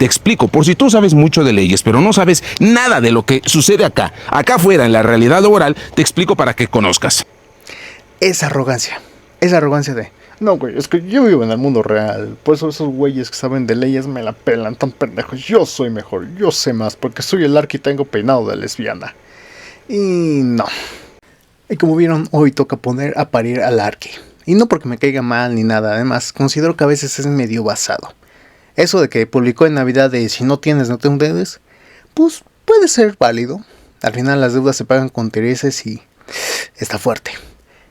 Te explico, por si tú sabes mucho de leyes, pero no sabes nada de lo que sucede acá afuera, en la realidad laboral, te explico para que conozcas. Esa arrogancia de... No, güey, es que yo vivo en el mundo real. Por eso esos güeyes que saben de leyes me la pelan, tan pendejos. Yo soy mejor, yo sé más, porque soy el arqui y tengo peinado de lesbiana. Y no. Y como vieron, hoy toca poner a parir al arqui. Y no porque me caiga mal ni nada, además, considero que a veces es medio basado. Eso de que publicó en Navidad de si no tienes, no te endeudes, pues puede ser válido. Al final las deudas se pagan con intereses y está fuerte.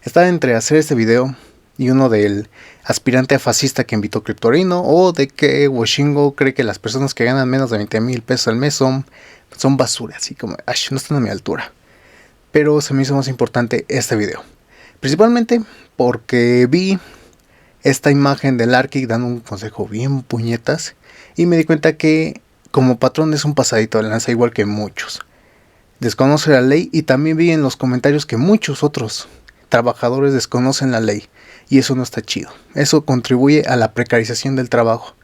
Está entre hacer este video y uno del aspirante a fascista que invitó Cryptorino, o de que Washingo cree que las personas que ganan menos de 20,000 pesos al mes son basura, así como, no están a mi altura. Pero se me hizo más importante este video, principalmente porque vi esta imagen del Arqui dando un consejo bien puñetas y me di cuenta que como patrón es un pasadito de lanza igual que muchos. Desconoce la ley y también vi en los comentarios que muchos otros trabajadores desconocen la ley y eso no está chido. Eso contribuye a la precarización del trabajo.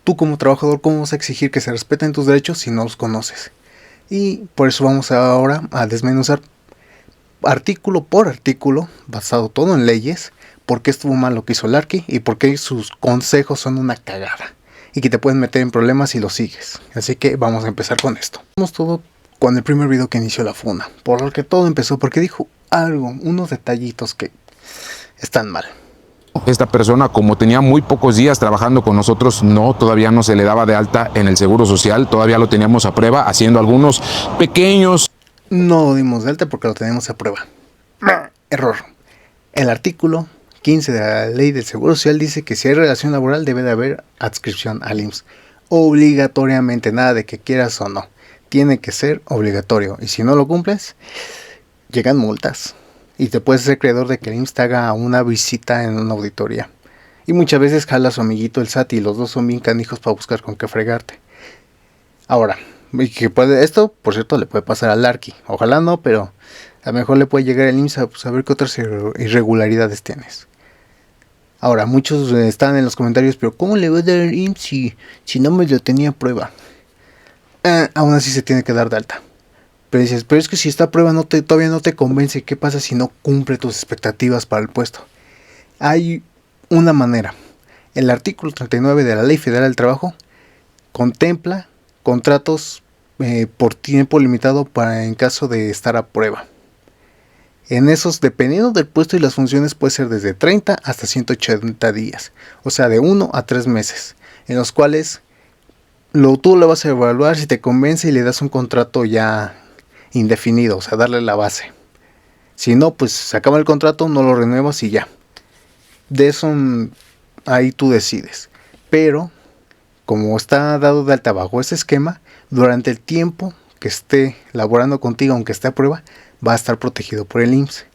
Tú como trabajador, ¿cómo vas a exigir que se respeten tus derechos si no los conoces? Y por eso vamos ahora a desmenuzar artículo por artículo, basado todo en leyes, por qué estuvo mal lo que hizo el Arqui y por qué sus consejos son una cagada y que te pueden meter en problemas si lo sigues. Así que vamos a empezar con esto. Vamos todo con el primer video que inició la funa, por lo que todo empezó porque dijo algo, unos detallitos que están mal. Esta persona, como tenía muy pocos días trabajando con nosotros, todavía no se le daba de alta en el Seguro Social, todavía lo teníamos a prueba, haciendo algunos pequeños... No lo dimos de alta porque lo tenemos a prueba. Error. El artículo 15 de la Ley del Seguro Social dice que si hay relación laboral debe de haber adscripción al IMSS. Obligatoriamente, nada de que quieras o no. Tiene que ser obligatorio. Y si no lo cumples, llegan multas. Y te puedes ser creador de que el IMSS te haga una visita en una auditoría. Y muchas veces jala a su amiguito el SAT y los dos son bien canijos para buscar con qué fregarte. Ahora, y que esto, por cierto, le puede pasar al Arqui. Ojalá no, pero a lo mejor le puede llegar el IMSS a saber qué otras irregularidades tienes. Ahora, muchos están en los comentarios, pero ¿cómo le voy a dar el IMSS si no me lo tenía a prueba? Aún así se tiene que dar de alta. Pero dices, pero es que si esta prueba todavía no te convence, ¿qué pasa si no cumple tus expectativas para el puesto? Hay una manera. El artículo 39 de la Ley Federal del Trabajo contempla contratos por tiempo limitado en caso de estar a prueba. En esos, dependiendo del puesto y las funciones, puede ser desde 30 hasta 180 días. O sea, de 1 a 3 meses. En los cuales tú lo vas a evaluar si te convence y le das un contrato ya indefinido. O sea, darle la base. Si no, pues se acaba el contrato, no lo renuevas y ya. De eso ahí tú decides. Pero como está dado de alta bajo ese esquema, durante el tiempo que esté laborando contigo, aunque esté a prueba, va a estar protegido por el IMSS.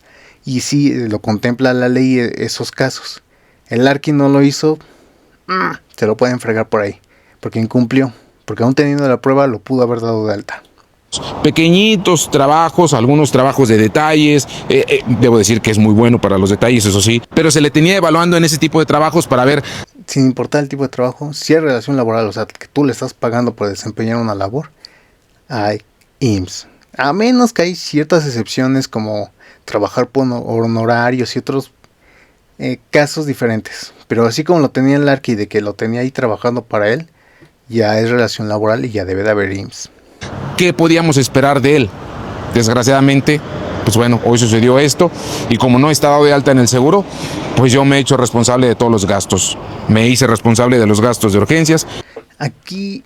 Y si lo contempla la ley esos casos. El Arqui no lo hizo, se lo pueden fregar por ahí, porque incumplió, porque aún teniendo la prueba lo pudo haber dado de alta. Pequeñitos trabajos, algunos trabajos de detalles, debo decir que es muy bueno para los detalles, eso sí, pero se le tenía evaluando en ese tipo de trabajos para ver... Sin importar el tipo de trabajo, si hay relación laboral, o sea, que tú le estás pagando por desempeñar una labor, hay IMSS. A menos que hay ciertas excepciones como trabajar por honorarios y otros casos diferentes. Pero así como lo tenía el Arqui, de que lo tenía ahí trabajando para él, ya es relación laboral y ya debe de haber IMSS. ¿Qué podíamos esperar de él? Desgraciadamente, pues bueno, hoy sucedió esto y como no está dado de alta en el seguro, pues yo me he hecho responsable de todos los gastos. Me hice responsable de los gastos de urgencias. Aquí,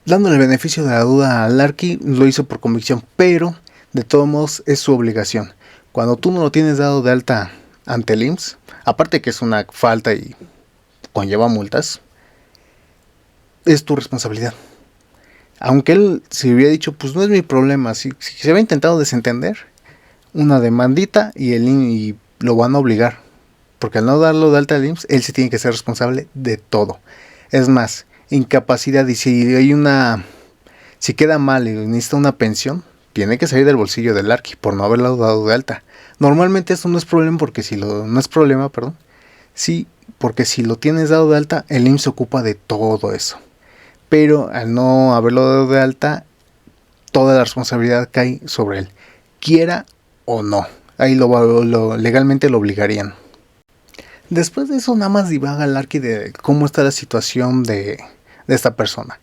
dándole el beneficio de la duda al Arqui, lo hizo por convicción, pero de todos modos es su obligación. Cuando tú no lo tienes dado de alta ante el IMSS, aparte que es una falta y conlleva multas, es tu responsabilidad. Aunque él se hubiera dicho, pues no es mi problema, si se había intentado desentender, una demandita y lo van a obligar. Porque al no darlo de alta al IMSS, él sí tiene que ser responsable de todo. Es más, incapacidad, y si queda mal y necesita una pensión, tiene que salir del bolsillo del Arqui por no haberlo dado de alta. Normalmente esto no es problema porque sí, porque si lo tienes dado de alta, el IMSS se ocupa de todo eso. pero al no haberlo dado de alta, toda la responsabilidad cae sobre él, quiera o no. Ahí legalmente lo obligarían. Después de eso nada más divaga el Arqui de cómo está la situación de esta persona.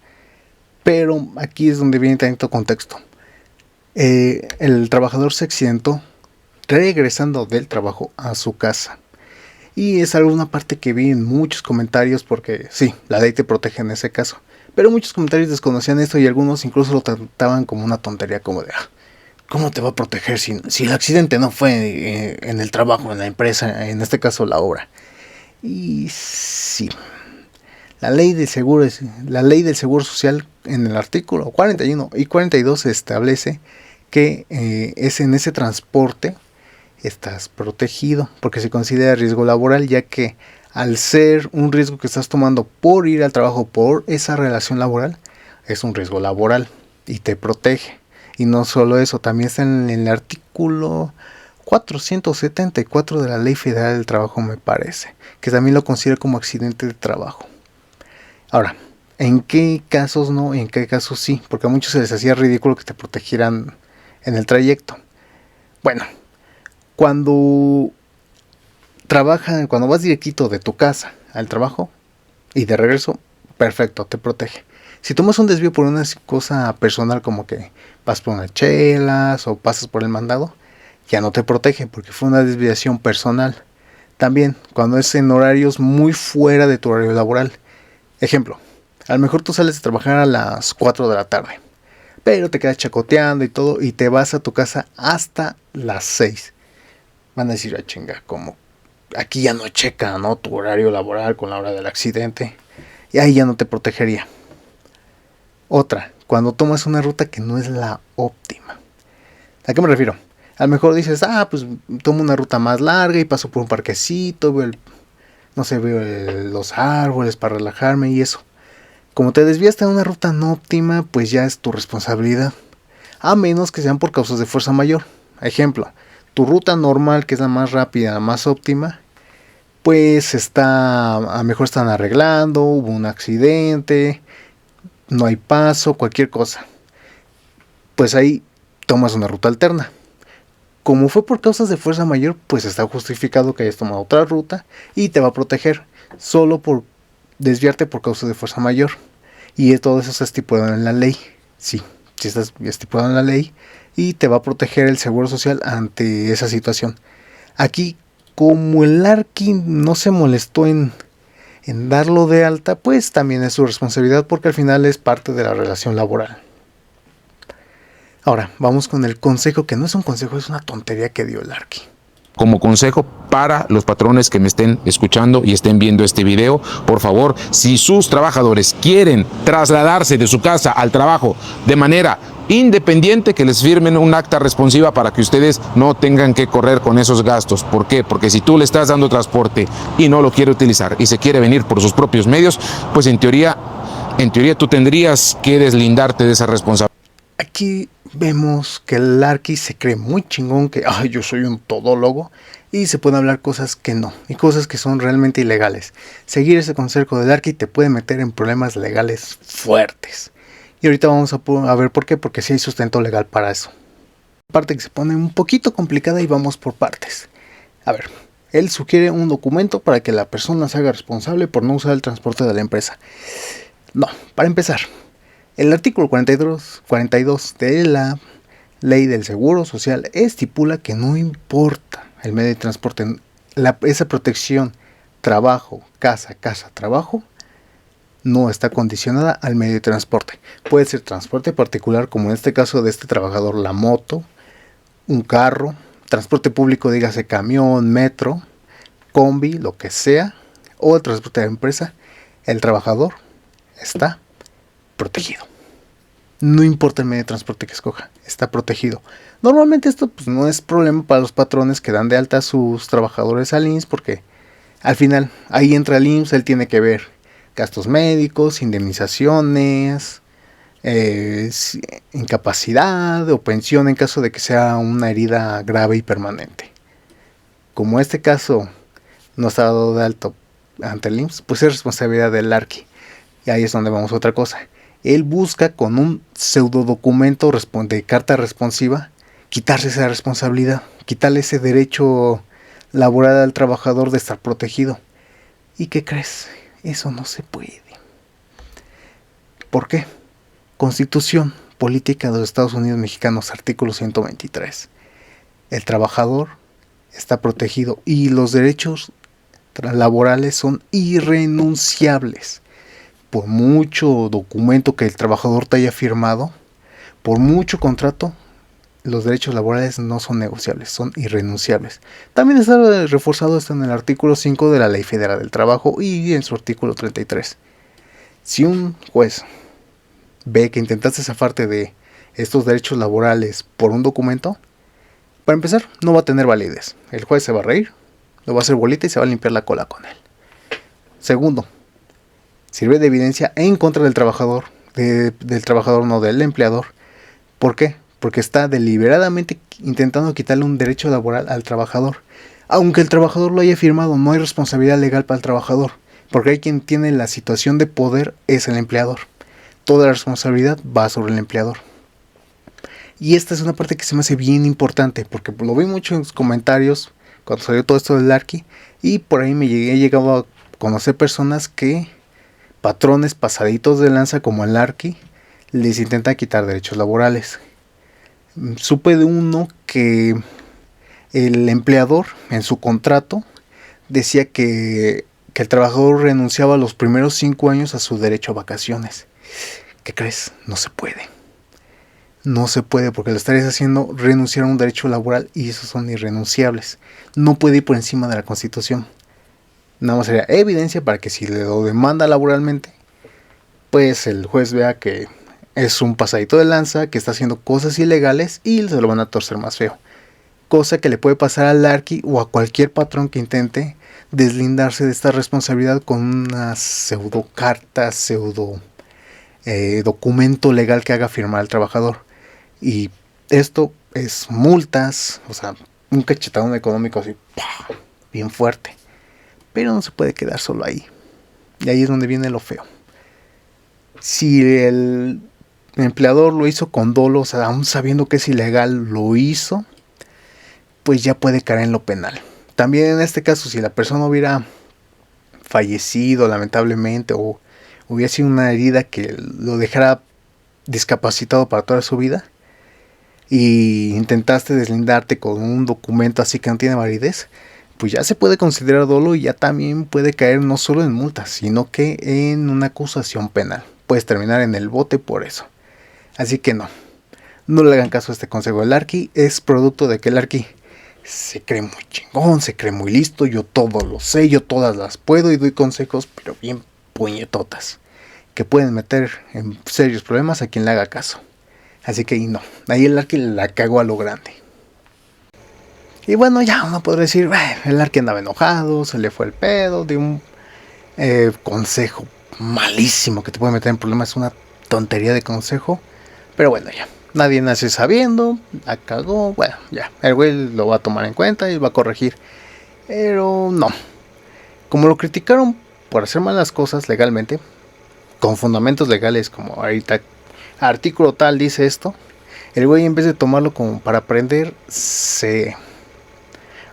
Pero aquí es donde viene tanto contexto. El trabajador se accidentó regresando del trabajo a su casa. Y es alguna parte que vi en muchos comentarios porque sí, la ley te protege en ese caso. Pero muchos comentarios desconocían esto y algunos incluso lo trataban como una tontería, como de ¿cómo te va a proteger si el accidente no fue en el trabajo, en la empresa, en este caso la obra? Y sí, la ley del seguro social en el artículo 41 y 42 establece que es en ese transporte estás protegido porque se considera riesgo laboral, ya que al ser un riesgo que estás tomando por ir al trabajo, por esa relación laboral, es un riesgo laboral y te protege. Y no solo eso, también está en el artículo 474 de la Ley Federal del Trabajo, me parece, que también lo considera como accidente de trabajo. Ahora, ¿en qué casos no y en qué casos sí? Porque a muchos se les hacía ridículo que te protegieran en el trayecto. Bueno, cuando vas directito de tu casa al trabajo y de regreso, perfecto, te protege. Si tomas un desvío por una cosa personal, como que vas por unas chelas o pasas por el mandado, ya no te protege porque fue una desviación personal. También cuando es en horarios muy fuera de tu horario laboral. Ejemplo, a lo mejor tú sales a trabajar a las 4 de la tarde, pero te quedas chacoteando y todo y te vas a tu casa hasta las 6. Van a decir, chinga, como aquí ya no checa, ¿no?, tu horario laboral con la hora del accidente. Y ahí ya no te protegería. Otra, cuando tomas una ruta que no es la óptima. ¿A qué me refiero? A lo mejor dices, pues tomo una ruta más larga y paso por un parquecito, veo los árboles para relajarme y eso. Como te desviaste a una ruta no óptima, pues ya es tu responsabilidad. A menos que sean por causas de fuerza mayor. Ejemplo, tu ruta normal, que es la más rápida, la más óptima, pues a lo mejor están arreglando, hubo un accidente, no hay paso, cualquier cosa. Pues ahí tomas una ruta alterna. Como fue por causas de fuerza mayor, pues está justificado que hayas tomado otra ruta y te va a proteger solo por desviarte por causas de fuerza mayor. Y todo eso está estipulado en la ley. Sí está estipulado en la ley y te va a proteger el seguro social ante esa situación. Aquí, como el Arqui no se molestó en darlo de alta, pues también es su responsabilidad porque al final es parte de la relación laboral. Ahora, vamos con el consejo, que no es un consejo, es una tontería que dio el Arqui. Como consejo para los patrones que me estén escuchando y estén viendo este video, por favor, si sus trabajadores quieren trasladarse de su casa al trabajo de manera independiente, que les firmen un acta responsiva para que ustedes no tengan que correr con esos gastos. ¿Por qué? Porque si tú le estás dando transporte y no lo quiere utilizar y se quiere venir por sus propios medios, pues en teoría tú tendrías que deslindarte de esa responsabilidad. Aquí vemos que el Arqui se cree muy chingón, que yo soy un todólogo, y se pueden hablar cosas que no, y cosas que son realmente ilegales. Seguir ese consejo del Arqui te puede meter en problemas legales fuertes. Y ahorita vamos a ver por qué, porque sí hay sustento legal para eso. Parte que se pone un poquito complicada y vamos por partes. A ver, él sugiere un documento para que la persona se haga responsable por no usar el transporte de la empresa. No, para empezar, el artículo 42 de la Ley del Seguro Social estipula que no importa el medio de transporte, esa protección trabajo, casa, trabajo, no está condicionada al medio de transporte. Puede ser transporte particular, como en este caso de este trabajador, la moto, un carro, transporte público, dígase camión, metro, combi, lo que sea, o el transporte de empresa. El trabajador está protegido. No importa el medio de transporte que escoja, está protegido. Normalmente esto pues no es problema para los patrones que dan de alta a sus trabajadores al IMSS, porque al final ahí entra el IMSS, él tiene que ver gastos médicos, indemnizaciones, incapacidad o pensión en caso de que sea una herida grave y permanente. Como este caso no está dado de alto ante el IMSS, pues es responsabilidad del Arqui. Y ahí es donde vamos a otra cosa. Él busca con un pseudo documento de carta responsiva quitarse esa responsabilidad, quitarle ese derecho laboral al trabajador de estar protegido. ¿Y qué crees? Eso no se puede. ¿Por qué? Constitución Política de los Estados Unidos Mexicanos, artículo 123. El trabajador está protegido y los derechos laborales son irrenunciables. Por mucho documento que el trabajador te haya firmado, por mucho contrato, los derechos laborales no son negociables, son irrenunciables. También está reforzado esto en el artículo 5 de la Ley Federal del Trabajo y en su artículo 33. Si un juez ve que intentaste zafarte de estos derechos laborales por un documento, para empezar, no va a tener validez. El juez se va a reír, lo va a hacer bolita y se va a limpiar la cola con él. Segundo, sirve de evidencia en contra del trabajador, del trabajador, no del empleador. ¿Por qué? Porque está deliberadamente intentando quitarle un derecho laboral al trabajador. Aunque el trabajador lo haya firmado, no hay responsabilidad legal para el trabajador, porque hay quien tiene la situación de poder, es el empleador. Toda la responsabilidad va sobre el empleador. Y esta es una parte que se me hace bien importante, porque lo vi mucho en los comentarios cuando salió todo esto del Larky, y por ahí he llegado a conocer personas que, patrones pasaditos de lanza como el Larky, les intentan quitar derechos laborales. Supe de uno que el empleador en su contrato decía que el trabajador renunciaba a los primeros 5 años a su derecho a vacaciones. ¿Qué crees? No se puede. No se puede, porque le estarías haciendo renunciar a un derecho laboral y esos son irrenunciables. No puede ir por encima de la Constitución. Nada más sería evidencia para que si le lo demanda laboralmente, pues el juez vea que es un pasadito de lanza, que está haciendo cosas ilegales y se lo van a torcer más feo. Cosa que le puede pasar al Larky o a cualquier patrón que intente deslindarse de esta responsabilidad con una pseudo carta, pseudo documento legal que haga firmar al trabajador. Y esto es multas, o sea, un cachetadón económico así, ¡pah!, bien fuerte. Pero no se puede quedar solo ahí. Y ahí es donde viene lo feo. Si el empleador lo hizo con dolo, o sea, aún sabiendo que es ilegal, lo hizo, pues ya puede caer en lo penal. También en este caso, si la persona hubiera fallecido lamentablemente o hubiera sido una herida que lo dejara discapacitado para toda su vida y intentaste deslindarte con un documento así que no tiene validez, pues ya se puede considerar dolo y ya también puede caer no solo en multas, sino que en una acusación penal. Puedes terminar en el bote por eso. Así que no le hagan caso a este consejo. El Larky es producto de que el Larky se cree muy chingón, se cree muy listo, yo todo lo sé, yo todas las puedo y doy consejos, pero bien puñetotas, que pueden meter en serios problemas a quien le haga caso. Así que no, ahí el Larky la cagó a lo grande. Y bueno, ya uno podría decir, el Larky andaba enojado, se le fue el pedo, de un consejo malísimo que te puede meter en problemas, es una tontería de consejo. Pero bueno, ya, nadie nace sabiendo, la cagó, bueno, ya, el güey lo va a tomar en cuenta y va a corregir. Pero no, como lo criticaron por hacer malas cosas legalmente, con fundamentos legales como ahorita, artículo tal dice esto, el güey en vez de tomarlo como para aprender,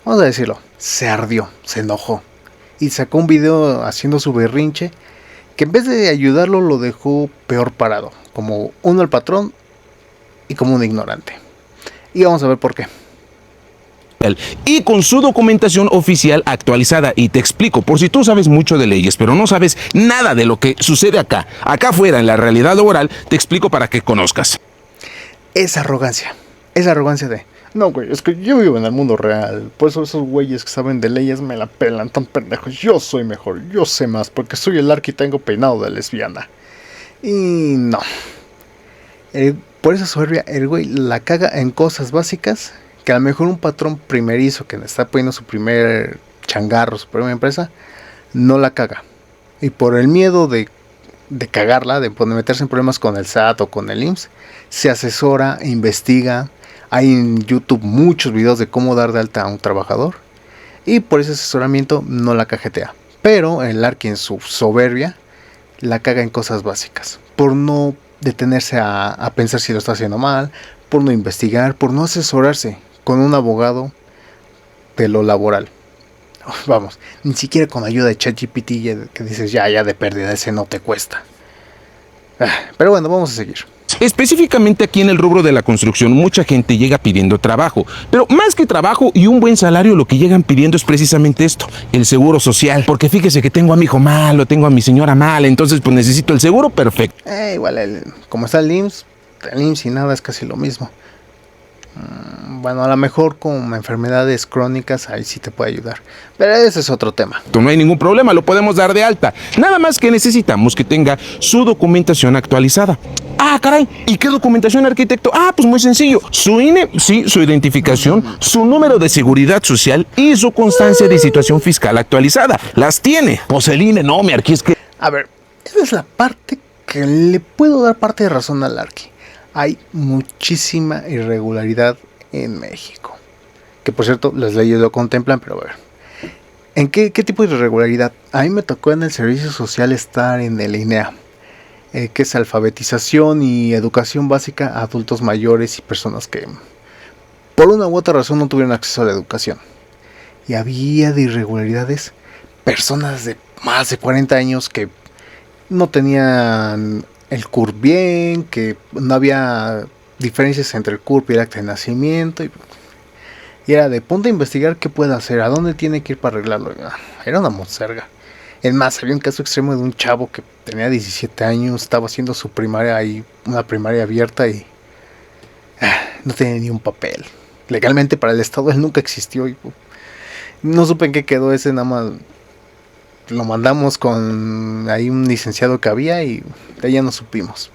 vamos a decirlo, se ardió, se enojó y sacó un video haciendo su berrinche que en vez de ayudarlo lo dejó peor parado, como uno el patrón y como un ignorante. Y vamos a ver por qué. Y con su documentación oficial actualizada. Y te explico, por si tú sabes mucho de leyes, pero no sabes nada de lo que sucede acá afuera, en la realidad laboral, te explico para que conozcas. Esa arrogancia de, no güey, es que yo vivo en el mundo real, por eso esos güeyes que saben de leyes me la pelan, tan pendejos, yo soy mejor, yo sé más, porque soy el Larky y tengo peinado de lesbiana. Y no, por esa soberbia el güey la caga en cosas básicas que a lo mejor un patrón primerizo que está poniendo su primer changarro, su primera empresa, no la caga. Y por el miedo de cagarla, de meterse en problemas con el SAT o con el IMSS, se asesora, investiga. Hay en YouTube muchos videos de cómo dar de alta a un trabajador. Y por ese asesoramiento no la cajetea. Pero el Larky en su soberbia la caga en cosas básicas, por no detenerse a pensar si lo está haciendo mal, por no investigar, por no asesorarse con un abogado de lo laboral. Vamos, ni siquiera con ayuda de ChatGPT que dices ya de pérdida, ese no te cuesta. Pero bueno, vamos a seguir. Específicamente aquí en el rubro de la construcción, mucha gente llega pidiendo trabajo, pero más que trabajo y un buen salario, lo que llegan pidiendo es precisamente esto, el seguro social, porque fíjese que tengo a mi hijo mal o tengo a mi señora mal, entonces pues necesito el seguro perfecto. Igual, como está el IMSS y nada es casi lo mismo. Bueno, a lo mejor con enfermedades crónicas ahí sí te puede ayudar, pero ese es otro tema. No hay ningún problema, lo podemos dar de alta. Nada más que necesitamos que tenga su documentación actualizada. Ah, caray, ¿y qué documentación, arquitecto? Ah, pues muy sencillo. Su INE, sí, su identificación, su número de seguridad social y su constancia de situación fiscal actualizada. ¿Las tiene? Pues el INE, no, mi arqui, es que... A ver, esa es la parte que le puedo dar parte de razón al arqui. Hay muchísima irregularidad en México. Que por cierto, las leyes lo contemplan, pero a ver. ¿En qué tipo de irregularidad? A mí me tocó en el servicio social estar en el INEA, que es alfabetización y educación básica a adultos mayores y personas que por una u otra razón no tuvieron acceso a la educación. Y había de irregularidades personas de más de 40 años que no tenían el CURP bien, que no había diferencias entre el CURP y el acta de nacimiento, y era de punto a investigar qué puede hacer, a dónde tiene que ir para arreglarlo. Era una monserga. Es más, había un caso extremo de un chavo que tenía 17 años, estaba haciendo su primaria ahí, una primaria abierta, y no tenía ni un papel. Legalmente para el Estado él nunca existió, y no supe en qué quedó ese, nada más lo mandamos con ahí un licenciado que había y de ahí ya no supimos.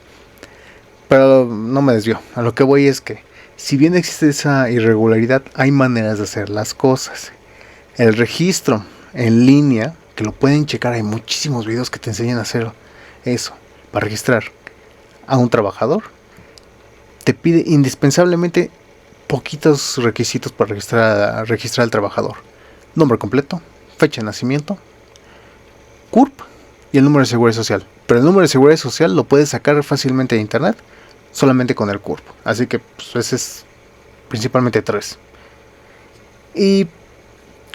Pero no me desvío. A lo que voy es que si bien existe esa irregularidad, hay maneras de hacer las cosas. El registro en línea, que lo pueden checar, hay muchísimos videos que te enseñan a hacer eso. Para registrar a un trabajador, te pide indispensablemente poquitos requisitos para registrar al trabajador. Nombre completo, fecha de nacimiento, CURP y el número de seguridad social. Pero el número de seguridad social lo puedes sacar fácilmente de internet solamente con el CURP. Así que pues, ese es principalmente 3. Y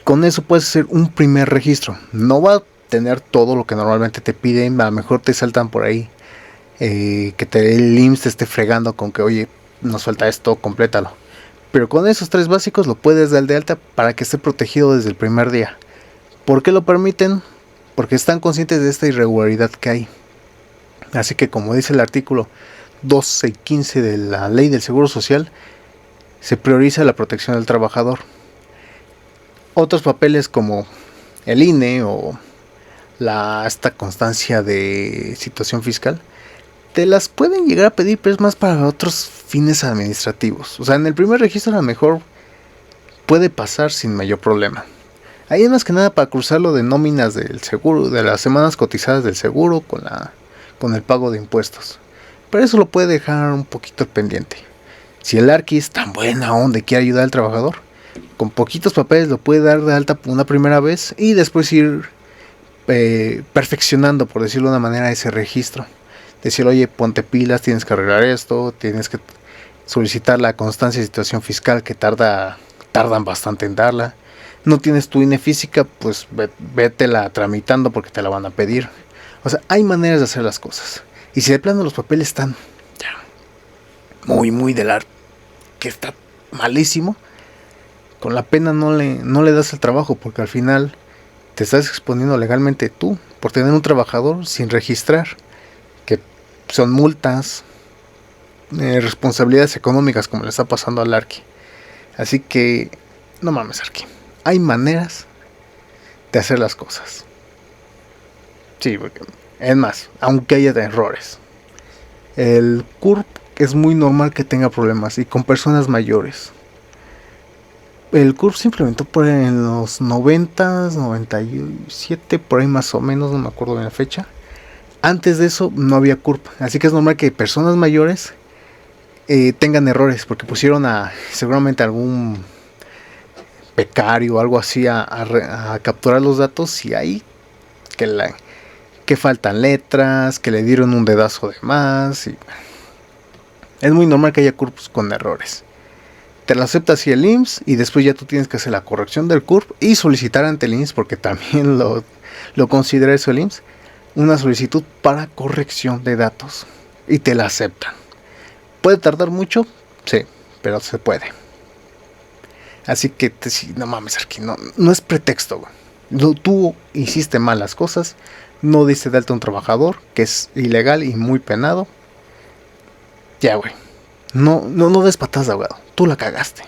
con eso puedes hacer un primer registro. No va a tener todo lo que normalmente te piden. A lo mejor te saltan por ahí que el IMSS te esté fregando con que oye, nos falta esto, complétalo. Pero con esos 3 básicos lo puedes dar de alta para que esté protegido desde el primer día. ¿Por qué lo permiten? Porque están conscientes de esta irregularidad que hay. Así que como dice el artículo 12 y 15 de la Ley del Seguro Social, se prioriza la protección del trabajador. Otros papeles como el INE o esta constancia de situación fiscal, te las pueden llegar a pedir, pero es más para otros fines administrativos. O sea, en el primer registro a lo mejor puede pasar sin mayor problema. Ahí es más que nada para cruzarlo de nóminas del seguro, de las semanas cotizadas del seguro con el pago de impuestos. Pero eso lo puede dejar un poquito pendiente. Si el arqui es tan buena onda y quiere ayudar al trabajador, con poquitos papeles lo puede dar de alta una primera vez y después ir perfeccionando, por decirlo de una manera, ese registro. Decir, oye, ponte pilas, tienes que arreglar esto, tienes que solicitar la constancia de situación fiscal que tardan bastante en darla. No tienes tu INE física, pues vétela tramitando porque te la van a pedir. O sea, hay maneras de hacer las cosas. Y si de plano los papeles están ya muy del arte, que está malísimo, con la pena no le das el trabajo, porque al final te estás exponiendo legalmente tú por tener un trabajador sin registrar, que son multas, responsabilidades económicas como le está pasando al arqui. Así que no mames, arqui. Hay maneras de hacer las cosas. Sí, porque es más, aunque haya errores, el CURP es muy normal que tenga problemas y con personas mayores. El CURP se implementó por ahí en los 90, 97, por ahí más o menos, no me acuerdo bien la fecha. Antes de eso no había CURP, así que es normal que personas mayores tengan errores, porque pusieron seguramente algún becario o algo así a capturar los datos, y ahí que que faltan letras, que le dieron un dedazo de más. Y es muy normal que haya CURPs con errores. Te lo acepta así el IMSS y después ya tú tienes que hacer la corrección del CURP y solicitar ante el IMSS, porque también lo considera eso el IMSS, una solicitud para corrección de datos y te la aceptan. ¿Puede tardar mucho? Sí, pero se puede. Así que no mames, Arqui, no es pretexto, güey. Tú hiciste mal las cosas, no diste de alta a un trabajador, que es ilegal y muy penado. Ya, güey. No des patadas de ahogado, tú la cagaste.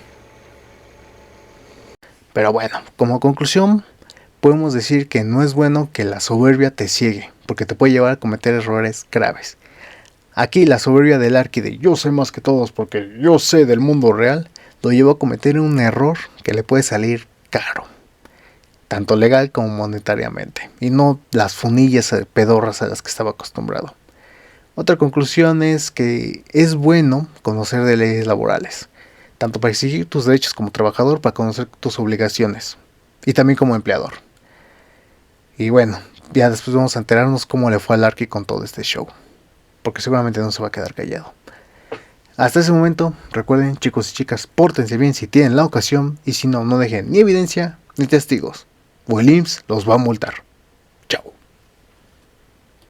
Pero bueno, como conclusión, podemos decir que no es bueno que la soberbia te ciegue, porque te puede llevar a cometer errores graves. Aquí la soberbia del Arqui de yo sé más que todos porque yo sé del mundo real, lo llevó a cometer un error que le puede salir caro, tanto legal como monetariamente, y no las funillas pedorras a las que estaba acostumbrado. Otra conclusión es que es bueno conocer de leyes laborales, tanto para exigir tus derechos como trabajador, para conocer tus obligaciones, y también como empleador. Y bueno, ya después vamos a enterarnos cómo le fue al Arqui con todo este show, porque seguramente no se va a quedar callado. Hasta ese momento, recuerden, chicos y chicas, pórtense bien si tienen la ocasión, y si no, no dejen ni evidencia ni testigos, o el IMSS los va a multar. Chao.